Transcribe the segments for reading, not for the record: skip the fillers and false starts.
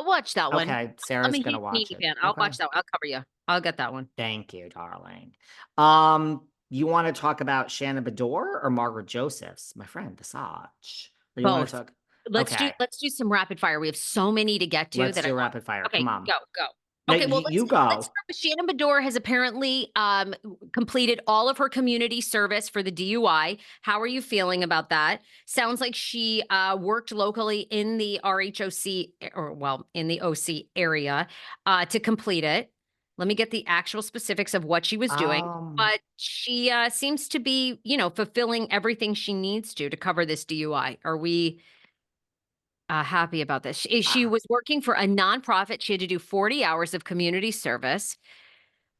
I'll watch that one. Okay, I'm Sarah's a gonna huge Nene watch it. fan. I'll Okay. watch that one. I'll cover you. I'll get that one. Thank you, darling. You want to talk about Shannon Beador or Margaret Josephs, my friend, the Saj? Or you want to Both. talk? Let's do Okay, let's do some rapid fire. We have so many to get to let's that I do want. rapid fire. Come Okay, on. go. No, Okay, well you let's go. start with Shannon Beador has apparently completed all of her community service for the DUI. How are you feeling about that? Sounds like she worked locally in the RHOC or well in the OC area to complete it. Let me get the actual specifics of what she was doing. Um, But she seems to be, fulfilling everything she needs to cover this DUI. Are we happy about this? She uh, was working for a nonprofit. She had to do 40 hours of community service,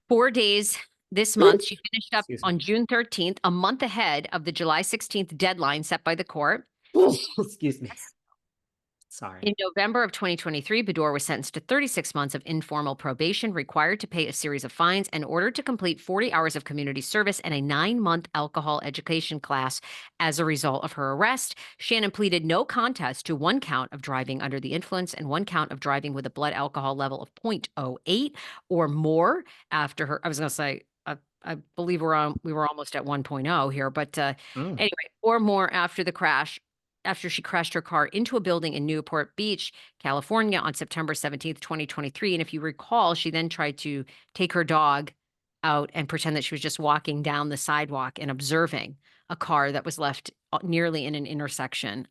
4 days this month. She finished up excuse me. on June 13th, a month ahead of the July 16th deadline set by the court. Excuse me. Sorry. In November of 2023, Beador was sentenced to 36 months of informal probation, required to pay a series of fines, and ordered to complete 40 hours of community service and a 9-month alcohol education class as a result of her arrest. Shannon pleaded no contest to 1 count of driving under the influence and 1 count of driving with a blood alcohol level of 0.08 or more after her. I was going to say, I believe we were almost at 1.0 here, but Mm. anyway, or more after the crash after she crashed her car into a building in Newport Beach, California on September 17th, 2023. And if you recall, she then tried to take her dog out and pretend that she was just walking down the sidewalk and observing a car that was left nearly in an intersection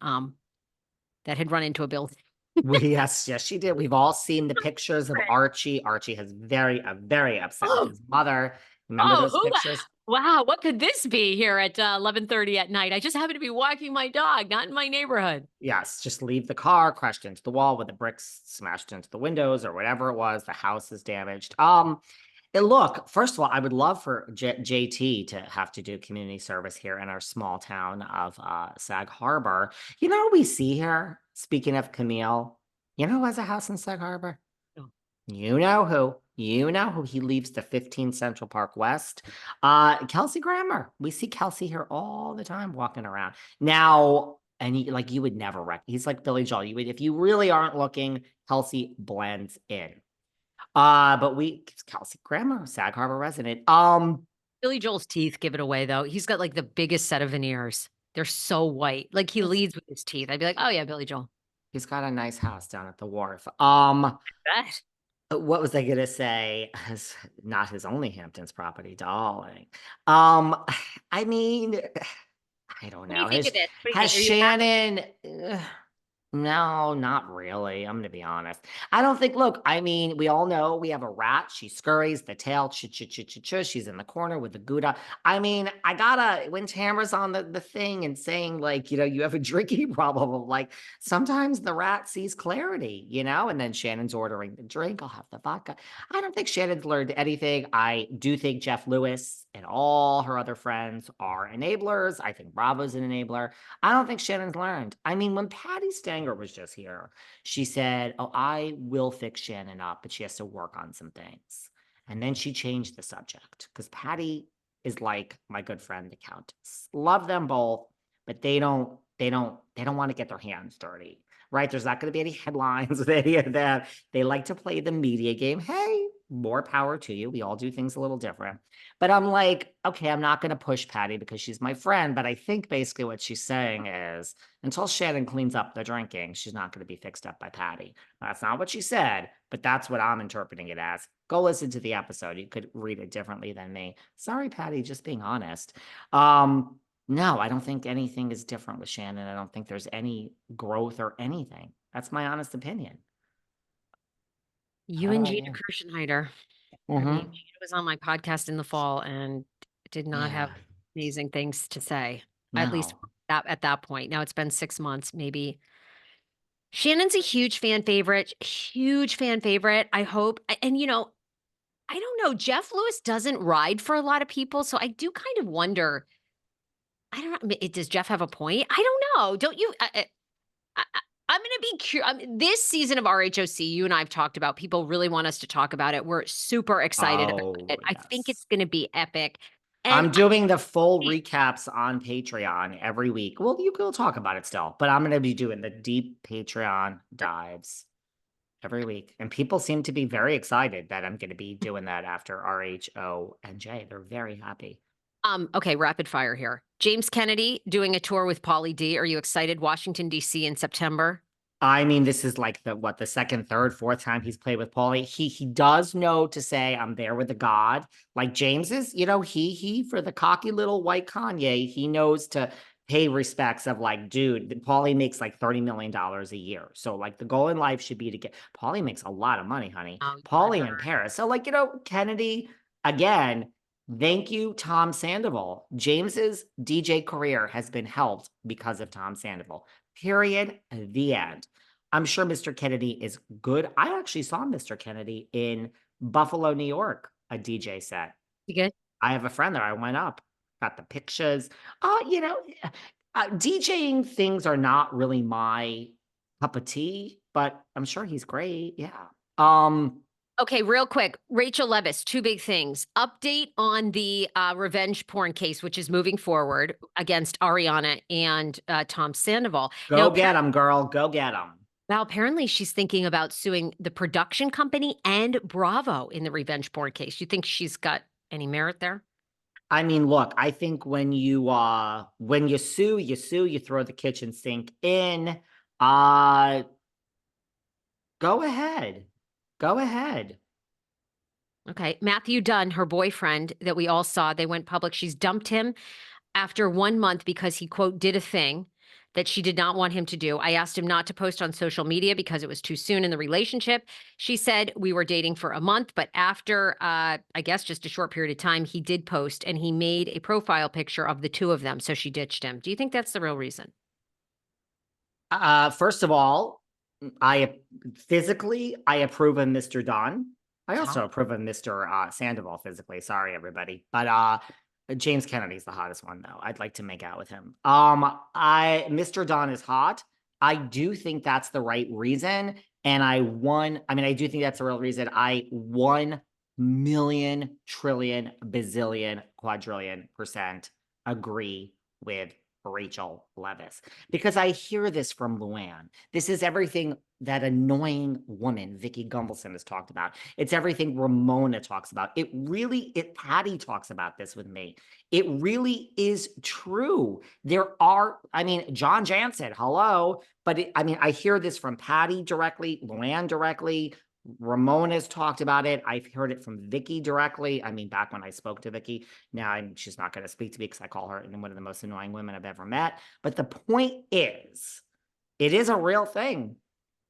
that had run into a building. Yes, she did. We've all seen the pictures of Archie. Archie has very upset with his mother. Remember Oh, those pictures? wow. What could this be here at 11:30 at night? I just happen to be walking my dog, not in my neighborhood. Yes, just leave the car, crashed into the wall with the bricks smashed into the windows or whatever it was. The house is damaged. And look, first of all, I would love for JT to have to do community service here in our small town of Sag Harbor. You know what we see here? Speaking of Camille, you know who has a house in Sag Harbor? No. You know who. You know who. He leaves the 15 Central Park West. Kelsey Grammer. We see Kelsey here all the time walking around. Now, and he, like you would never he's like Billy Joel. You would, if you really aren't looking, Kelsey blends in. But Kelsey Grammer, Sag Harbor resident. Billy Joel's teeth give it away, though. He's got like the biggest set of veneers. They're so white. Like he leads with his teeth. I'd be like, oh yeah, Billy Joel. He's got a nice house down at the wharf. Bet. What was I gonna say? It's not his only Hamptons property, darling. I mean, I don't What do you know. think of this? What do you Has think? Are you happy? Shannon? No, not really. I'm gonna be honest. I don't think. Look, I mean, we all know we have a rat. She scurries the tail. Ch ch ch ch ch. She's in the corner with the Gouda. I mean, I gotta when Tamara's on the thing and saying like, you have a drinking problem. Of like sometimes the rat sees clarity, and then Shannon's ordering the drink. I'll have the vodka. I don't think Shannon's learned anything. I do think Jeff Lewis and all her other friends are enablers. I think Bravo's an enabler. I don't think Shannon's learned. I mean, when Patty Stanger was just here, she said, "Oh, I will fix Shannon up, but she has to work on some things." And then she changed the subject because Patty is like my good friend, the Countess. Love them both, but they don't want to get their hands dirty. Right? There's not going to be any headlines with any of that. They like to play the media game. Hey, more power to you. We all do things a little different. But I'm like, okay, I'm not going to push Patty because she's my friend. But I think basically what she's saying is until Shannon cleans up the drinking, she's not going to be fixed up by Patty. That's not what she said, but that's what I'm interpreting it as. Go listen to the episode. You could read it differently than me. Sorry, Patty, just being honest. No, I don't think anything is different with Shannon. I don't think there's any growth or anything. That's my honest opinion. You How and about Gina you? Kirschenheiter. I mean, Mm-hmm. Gina was on my podcast in the fall and did not have Yeah. amazing things to say, at least No. at that point. Now it's been 6 months, maybe. Shannon's a huge fan favorite, huge fan favorite. I hope. And, I don't know. Jeff Lewis doesn't ride for a lot of people. So I do kind of wonder. I don't know. Does Jeff have a point? I don't know. Don't you? I, I'm going to be curious. This season of RHOC, you and I have talked about. People really want us to talk about it. We're super excited about Oh, it. I think yes. it's going to be epic. And I'm doing the full recaps on Patreon every week. Well, you will talk about it still, but I'm going to be doing the deep Patreon dives. every week. And people seem to be very excited that I'm going to be doing that after RHONJ. They're very happy. Okay, rapid fire here. James Kennedy doing a tour with Pauly D. Are you excited? Washington, D.C. in September. I mean, this is like the second, third, fourth time he's played with Paulie. He does know to say I'm there with the God. Like James is, he for the cocky little white Kanye, he knows to pay respects of like, dude, Paulie makes like $30 million a year. So like the goal in life should be to get Paulie makes a lot of money, honey. Oh, I Paulie in heard. Paris. So like, Kennedy again. Thank you, Tom Sandoval. James's DJ career has been helped because of Tom Sandoval. Period. The end. I'm sure Mr. Kennedy is good. I actually saw Mr. Kennedy in Buffalo, New York, a DJ set. You good? I have a friend there. I went up, got the pictures. DJing things are not really my cup of tea, but I'm sure he's great. Yeah. Okay, real quick. Rachel Leviss, two big things. Update on the revenge porn case, which is moving forward against Ariana and Tom Sandoval. Go get him, girl. Go get him. Now, apparently, she's thinking about suing the production company and Bravo in the revenge porn case. You think she's got any merit there? I mean, look, I think when you sue, you throw the kitchen sink in. Go ahead. Go ahead. Okay. Matthew Dunn, her boyfriend that we all saw, they went public. She's dumped him after 1 month because he, quote, did a thing that she did not want him to do. I asked him not to post on social media because it was too soon in the relationship. She said we were dating for a month, but after, I guess, just a short period of time, he did post and he made a profile picture of the two of them. So she ditched him. Do you think that's the real reason? First of all, I approve of Mr. Don. I also approve of Mr. Sandoval physically. Sorry, everybody. But James Kennedy's the hottest one, though. I'd like to make out with him. Mr. Don is hot. I do think that's the right reason. And I do think that's the real reason. I 1,000,000 trillion bazillion quadrillion % agree with Rachel Leviss, because I hear this from Luann. This is everything that annoying woman, Vicky Gumbelson, has talked about. It's everything Ramona talks about. Patty talks about this with me. It really is true. John Jansen, hello. But I hear this from Patty directly, Luann directly. Ramona's talked about it. I've heard it from Vicky directly. Back when I spoke to Vicky. Now she's not going to speak to me because I call her one of the most annoying women I've ever met. But the point is, it is a real thing.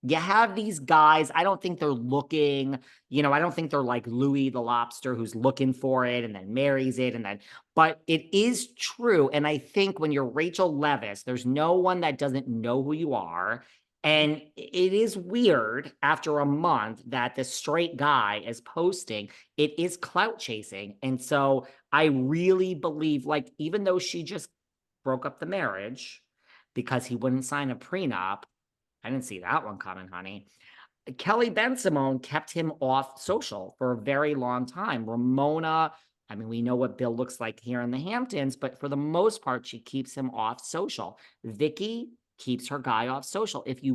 You have these guys. I don't think they're looking, I don't think they're like Louis the Lobster who's looking for it and then marries it. But it is true. And I think when you're Rachel Leviss, there's no one that doesn't know who you are. And it is weird after a month that the straight guy is posting. It is clout chasing. And so I really believe, like, even though she just broke up the marriage because he wouldn't sign a prenup, I didn't see that one coming, honey. Kelly Ben-Simone kept him off social for a very long time. Ramona, we know what Bill looks like here in the Hamptons, but for the most part, she keeps him off social. Vicky keeps her guy off social. If you